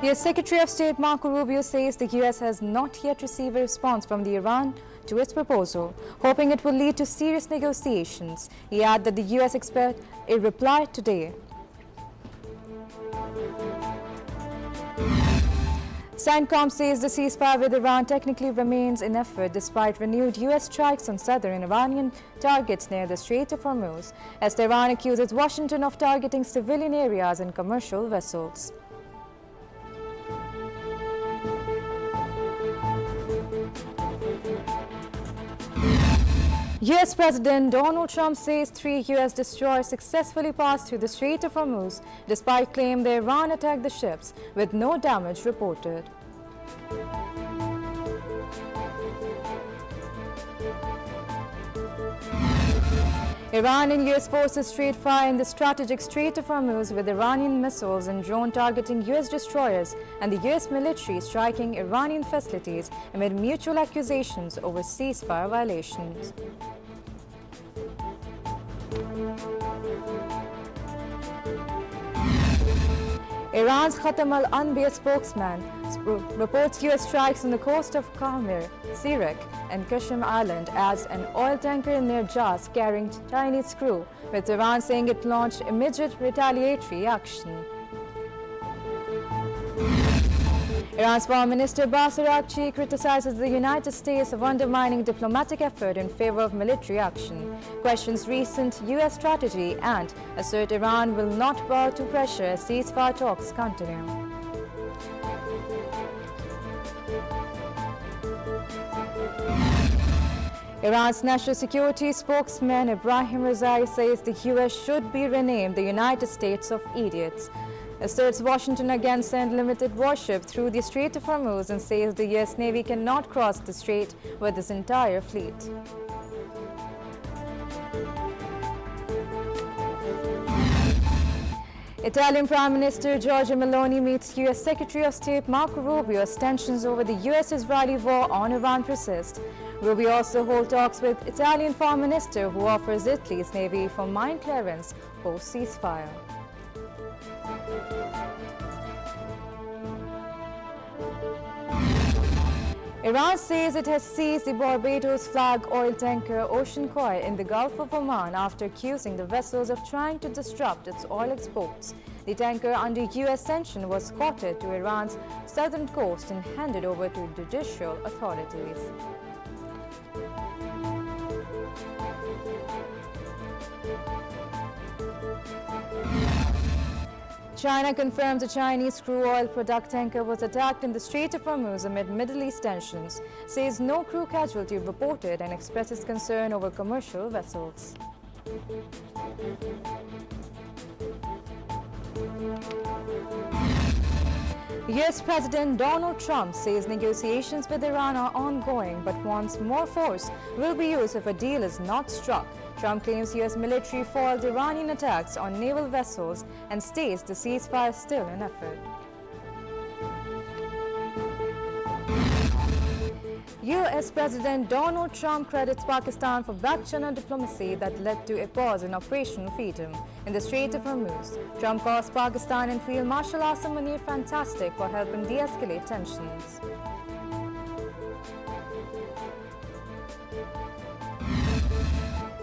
U.S. Secretary of State Marco Rubio says the U.S. has not yet received a response from Iran to its proposal, hoping it will lead to serious negotiations. He added that the U.S. expects a reply today. CENTCOM says the ceasefire with Iran technically remains in effort despite renewed U.S. strikes on southern Iranian targets near the Strait of Hormuz, as Tehran accuses Washington of targeting civilian areas and commercial vessels. U.S. President Donald Trump says 3 U.S. destroyers successfully passed through the Strait of Hormuz, despite claim that Iran attacked the ships, with no damage reported. Iran and U.S. forces trade fire in the strategic Strait of Hormuz, with Iranian missiles and drones targeting U.S. destroyers and the U.S. military striking Iranian facilities amid mutual accusations over ceasefire violations. Iran's Khatam al-Anbiya spokesman reports U.S. strikes on the coast of Khmer, Sirak, and Kashmir Island as an oil tanker near Jas carrying Chinese crew, with Iran saying it launched immediate retaliatory action. Iran's Foreign Minister Abbas Araghchi criticizes the United States of undermining diplomatic effort in favor of military action, questions recent U.S. strategy, and asserts Iran will not bow to pressure as ceasefire talks continue. Iran's national security spokesman Ibrahim Rezai says the U.S. should be renamed the United States of Idiots, asserts Washington again sent limited warship through the Strait of Hormuz, and says the U.S. Navy cannot cross the strait with its entire fleet. Italian Prime Minister Giorgia Meloni meets U.S. Secretary of State Marco Rubio as tensions over the U.S.-Israeli war on Iran persist. Rubio also holds talks with Italian Foreign Minister, who offers Italy's navy for mine clearance post-ceasefire. Iran says it has seized the Barbados flag oil tanker Ocean Koi in the Gulf of Oman after accusing the vessels of trying to disrupt its oil exports. The tanker, under U.S. sanction, was escorted to Iran's southern coast and handed over to judicial authorities. China confirms a Chinese crude oil product tanker was attacked in the Strait of Hormuz amid Middle East tensions, says no crew casualty reported, and expresses concern over commercial vessels. U.S. President Donald Trump says negotiations with Iran are ongoing, but wants more force will be used if a deal is not struck. Trump claims U.S. military foiled Iranian attacks on naval vessels and states the ceasefire is still in effort. U.S. President Donald Trump credits Pakistan for back-channel diplomacy that led to a pause in operational freedom in the Strait of Hormuz. Trump calls Pakistan and Field Marshal Asim Munir fantastic for helping de-escalate tensions.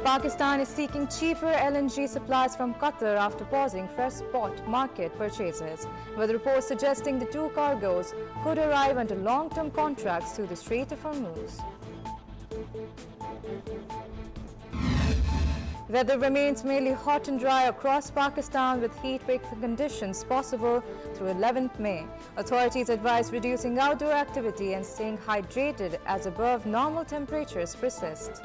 Pakistan is seeking cheaper LNG supplies from Qatar after pausing fresh spot market purchases, with reports suggesting the two cargoes could arrive under long-term contracts through the Strait of Hormuz. Weather remains mainly hot and dry across Pakistan, with heat wave conditions possible through 11th May. Authorities advise reducing outdoor activity and staying hydrated as above normal temperatures persist.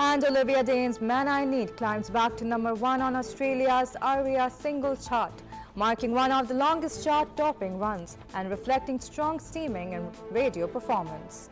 And Olivia Dean's Man I Need climbs back to #1 on Australia's ARIA single chart, marking one of the longest chart-topping runs and reflecting strong streaming and radio performance.